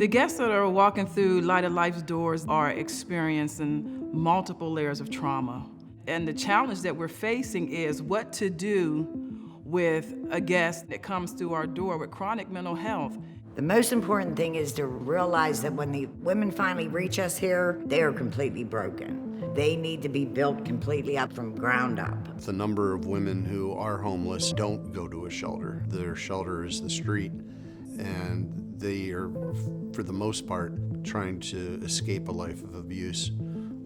The guests that are walking through Light of Life's doors are experiencing multiple layers of trauma. And the challenge that we're facing is what to do with a guest that comes through our door with chronic mental health. The most important thing is to realize that when the women finally reach us here, they are completely broken. They need to be built completely up from ground up. The number of women who are homeless don't go to a shelter. Their shelter is the street, and they are, for the most part, trying to escape a life of abuse,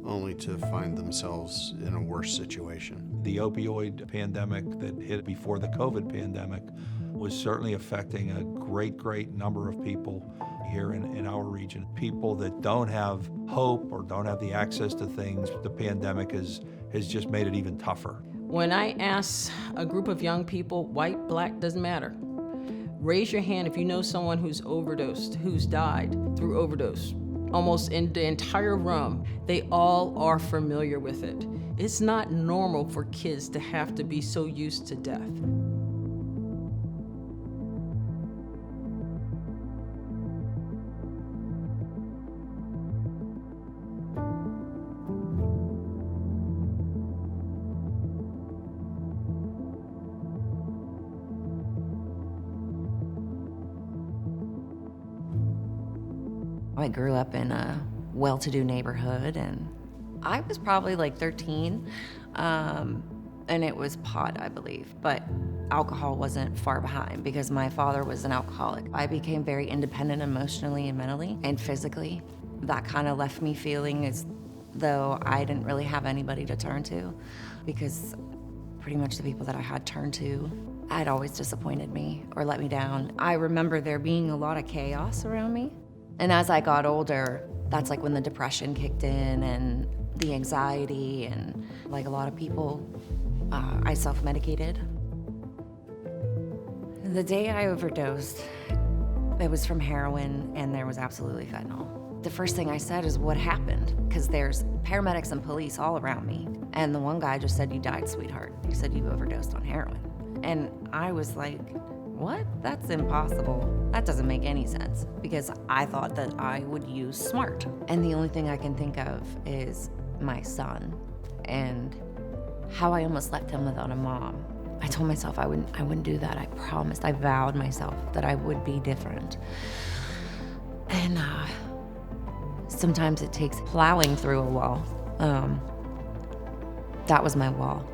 only to find themselves in a worse situation. The opioid pandemic that hit before the COVID pandemic was certainly affecting a great number of people here in our region. People that don't have hope or don't have the access to things. The pandemic has just made it even tougher. When I ask a group of young people, white, black, doesn't matter, raise your hand if you know someone who's overdosed, who's died through overdose. Almost in the entire room, they all are familiar with it. It's not normal for kids to have to be so used to death. I grew up in a well-to-do neighborhood, and I was probably like 13, and it was pot, I believe, but alcohol wasn't far behind because my father was an alcoholic. I became very independent emotionally and mentally and physically. That kind of left me feeling as though I didn't really have anybody to turn to because pretty much the people that I had turned to had always disappointed me or let me down. I remember there being a lot of chaos around me. And as I got older, that's like when the depression kicked in and the anxiety, and like a lot of people, I self-medicated. The day I overdosed, it was from heroin and there was absolutely fentanyl. The first thing I said is, what happened? Because there's paramedics and police all around me. And the one guy just said, you died, sweetheart. He said, you overdosed on heroin. And I was like, what? That's impossible. That doesn't make any sense, because I thought that I would use SMART. And the only thing I can think of is my son and how I almost left him without a mom. I told myself I wouldn't do that. I promised, I vowed myself that I would be different. And sometimes it takes plowing through a wall. That was my wall.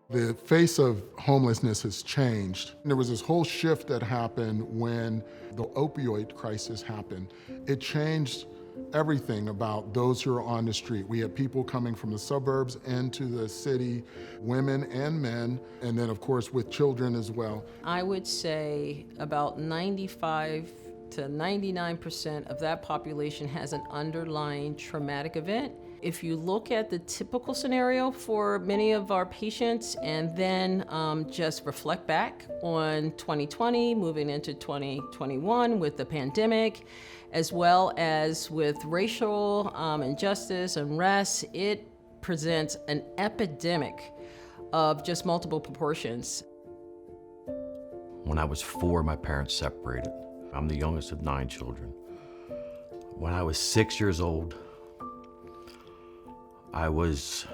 The face of homelessness has changed. There was this whole shift that happened when the opioid crisis happened. It changed everything about those who are on the street. We had people coming from the suburbs into the city, women and men, and then of course with children as well. I would say about 95 to 99% of that population has an underlying traumatic event. If you look at the typical scenario for many of our patients and then just reflect back on 2020, moving into 2021 with the pandemic, as well as with racial injustice, unrest, it presents an epidemic of just multiple proportions. When I was 4, my parents separated. I'm the youngest of 9 children. When I was 6 years old, I was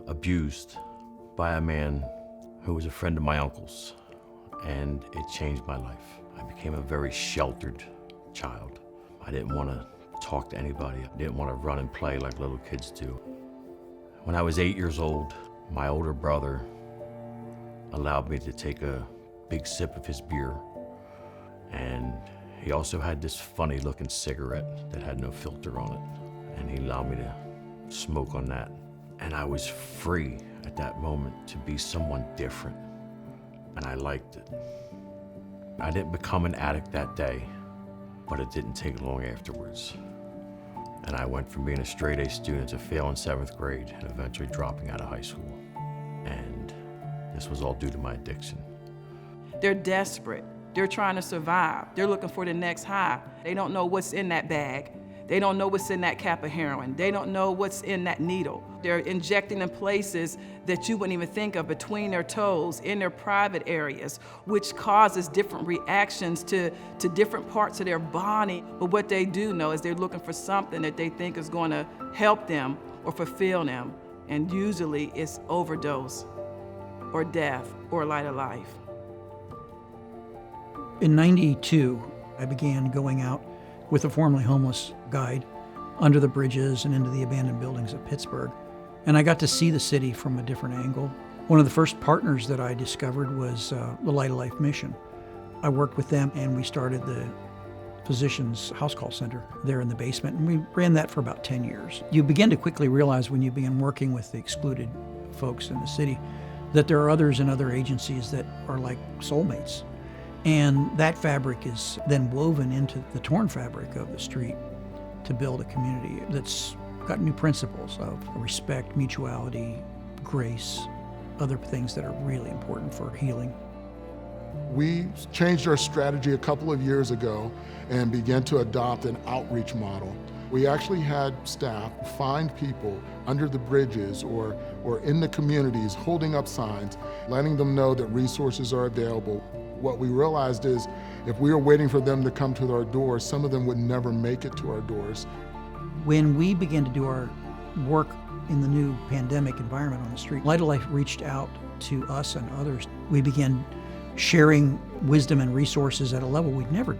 abused by a man who was a friend of my uncle's, and it changed my life. I became a very sheltered child. I didn't want to talk to anybody. I didn't want to run and play like little kids do. When I was 8 years old, my older brother allowed me to take a big sip of his beer, and he also had this funny looking cigarette that had no filter on it, and he allowed me to smoke on that. And I was free at that moment to be someone different, and I liked it. I didn't become an addict that day, but it didn't take long afterwards. And I went from being a straight A student to failing 7th grade and eventually dropping out of high school. And this was all due to my addiction. They're desperate. They're trying to survive. They're looking for the next high. They don't know what's in that bag. They don't know what's in that cap of heroin. They don't know what's in that needle. They're injecting in places that you wouldn't even think of, between their toes, in their private areas, which causes different reactions to different parts of their body. But what they do know is they're looking for something that they think is going to help them or fulfill them. And usually it's overdose or death or light of life. In '92, I began going out with a formerly homeless guide under the bridges and into the abandoned buildings of Pittsburgh. And I got to see the city from a different angle. One of the first partners that I discovered was the Light of Life mission. I worked with them and we started the Physicians House Call Center there in the basement, and we ran that for about 10 years. You begin to quickly realize when you begin working with the excluded folks in the city that there are others in other agencies that are like soulmates. And that fabric is then woven into the torn fabric of the street to build a community that's got new principles of respect, mutuality, grace, other things that are really important for healing. We changed our strategy a couple of years ago and began to adopt an outreach model. We actually had staff find people under the bridges or in the communities holding up signs, letting them know that resources are available. What we realized is if we were waiting for them to come to our doors, some of them would never make it to our doors. When we began to do our work in the new pandemic environment on the street, Light of Life reached out to us and others. We began sharing wisdom and resources at a level we'd never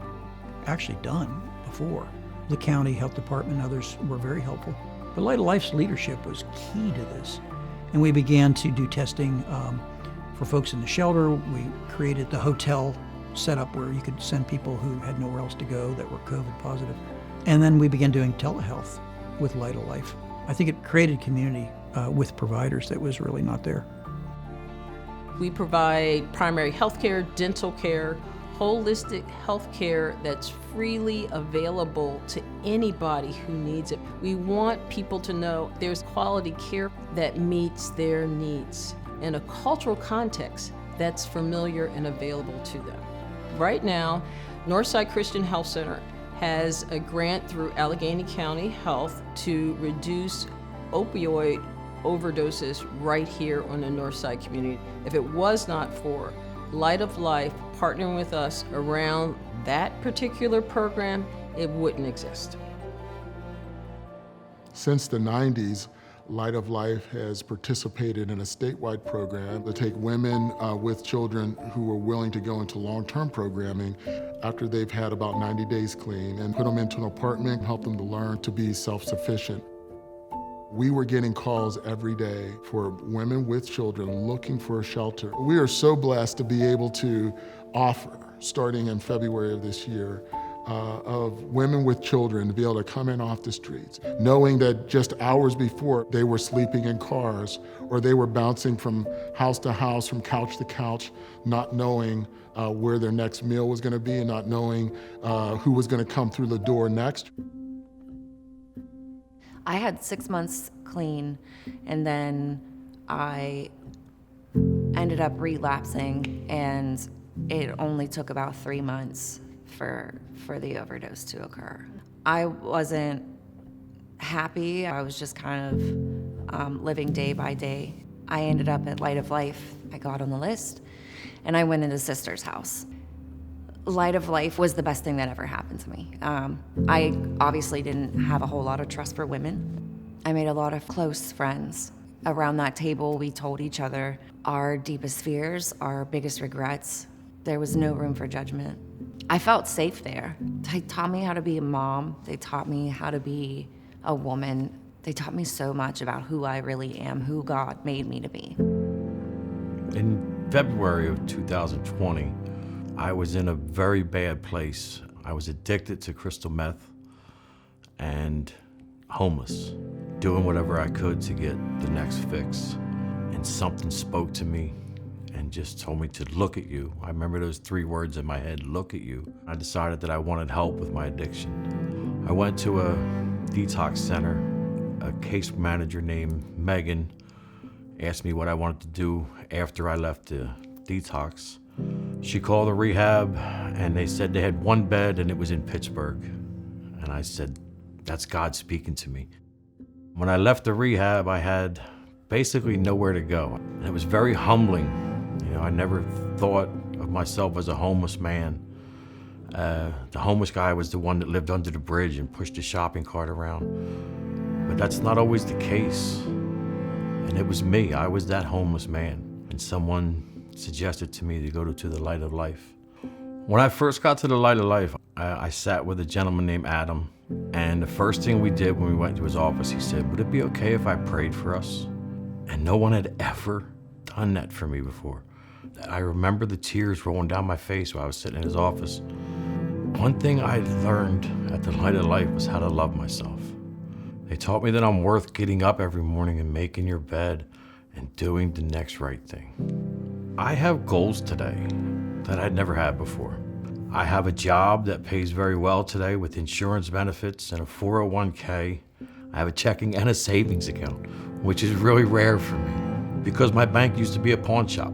actually done before. The county health department and others were very helpful. But Light of Life's leadership was key to this. And we began to do testing for folks in the shelter. We created the hotel setup where you could send people who had nowhere else to go that were COVID positive. And then we began doing telehealth with Light of Life. I think it created community with providers that was really not there. We provide primary health care, dental care, holistic health care that's freely available to anybody who needs it. We want people to know there's quality care that meets their needs in a cultural context that's familiar and available to them. Right now, Northside Christian Health Center has a grant through Allegheny County Health to reduce opioid overdoses right here on the Northside community. If it was not for Light of Life partnering with us around that particular program, it wouldn't exist. Since the 90s, Light of Life has participated in a statewide program to take women with children who are willing to go into long-term programming after they've had about 90 days clean and put them into an apartment, help them to learn to be self-sufficient. We were getting calls every day for women with children looking for a shelter. We are so blessed to be able to offer, starting in February of this year, of women with children to be able to come in off the streets, knowing that just hours before they were sleeping in cars or they were bouncing from house to house, from couch to couch, not knowing where their next meal was gonna be and not knowing who was gonna come through the door next. I had 6 months clean, and then I ended up relapsing, and it only took about 3 months for the overdose to occur. I wasn't happy. I was just kind of living day by day. I ended up at Light of Life. I got on the list, and I went into Sister's house. Light of Life was the best thing that ever happened to me. I obviously didn't have a whole lot of trust for women. I made a lot of close friends. Around that table, we told each other our deepest fears, our biggest regrets. There was no room for judgment. I felt safe there. They taught me how to be a mom. They taught me how to be a woman. They taught me so much about who I really am, who God made me to be. In February of 2020, I was in a very bad place. I was addicted to crystal meth and homeless, doing whatever I could to get the next fix. And something spoke to me and just told me to look at you. I remember those 3 words in my head, look at you. I decided that I wanted help with my addiction. I went to a detox center. A case manager named Megan asked me what I wanted to do after I left the detox. She called the rehab and they said they had 1 bed and it was in Pittsburgh. And I said, That's God speaking to me. When I left the rehab, I had basically nowhere to go. And it was very humbling. You know, I never thought of myself as a homeless man. The homeless guy was the one that lived under the bridge and pushed a shopping cart around. But that's not always the case. And it was me. I was that homeless man. And someone suggested to me to go to the Light of Life. When I first got to the Light of Life, I sat with a gentleman named Adam. And the first thing we did when we went to his office, he said, "Would it be okay if I prayed for us?" And no one had ever done that for me before. I remember the tears rolling down my face while I was sitting in his office. One thing I learned at the Light of Life was how to love myself. They taught me that I'm worth getting up every morning and making your bed and doing the next right thing. I have goals today that I'd never had before. I have a job that pays very well today with insurance benefits and a 401k. I have a checking and a savings account, which is really rare for me because my bank used to be a pawn shop.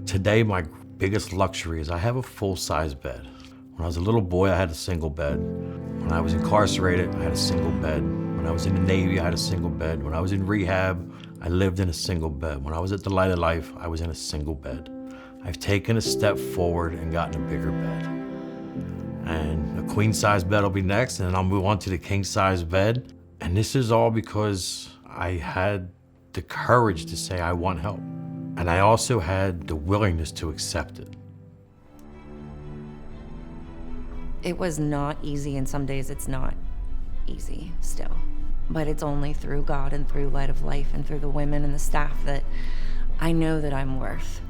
Today, my biggest luxury is I have a full-size bed. When I was a little boy, I had a single bed. When I was incarcerated, I had a single bed. When I was in the Navy, I had a single bed. When I was in rehab, I lived in a single bed. When I was at the Light of Life, I was in a single bed. I've taken a step forward and gotten a bigger bed. And a queen-size bed will be next, and then I'll move on to the king-size bed. And this is all because I had the courage to say I want help. And I also had the willingness to accept it. It was not easy, and some days it's not easy still. But it's only through God and through Light of Life and through the women and the staff that I know that I'm worth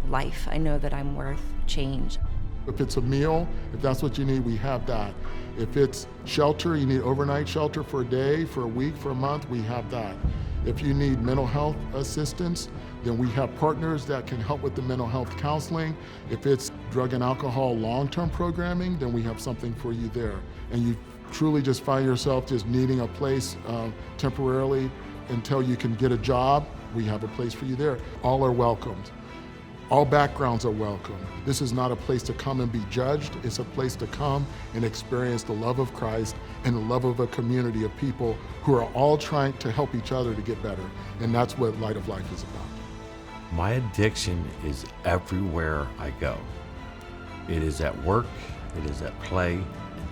life. I know that I'm worth change. If it's a meal, if that's what you need, we have that. If it's shelter, you need overnight shelter for a day, for a week, for a month, we have that. If you need mental health assistance, then we have partners that can help with the mental health counseling. If it's drug and alcohol long-term programming, then we have something for you there. And you truly just find yourself just needing a place temporarily until you can get a job, we have a place for you there. All are welcomed. All backgrounds are welcome. This is not a place to come and be judged. It's a place to come and experience the love of Christ and the love of a community of people who are all trying to help each other to get better. And that's what Light of Life is about. My addiction is everywhere I go. It is at work, it is at play.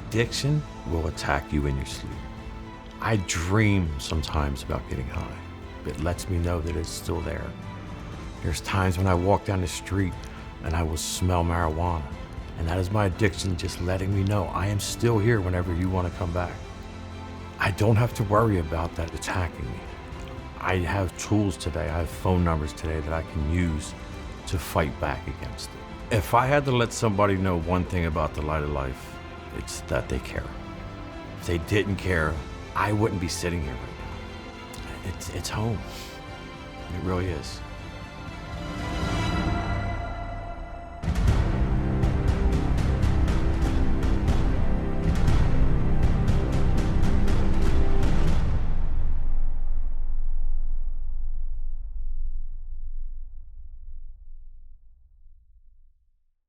Addiction will attack you in your sleep. I dream sometimes about getting high. It lets me know that it's still there. There's times when I walk down the street and I will smell marijuana. And that is my addiction just letting me know I am still here whenever you want to come back. I don't have to worry about that attacking me. I have tools today, I have phone numbers today that I can use to fight back against it. If I had to let somebody know one thing about the Light of Life, it's that they care. If they didn't care, I wouldn't be sitting here right now. It's home. It really is.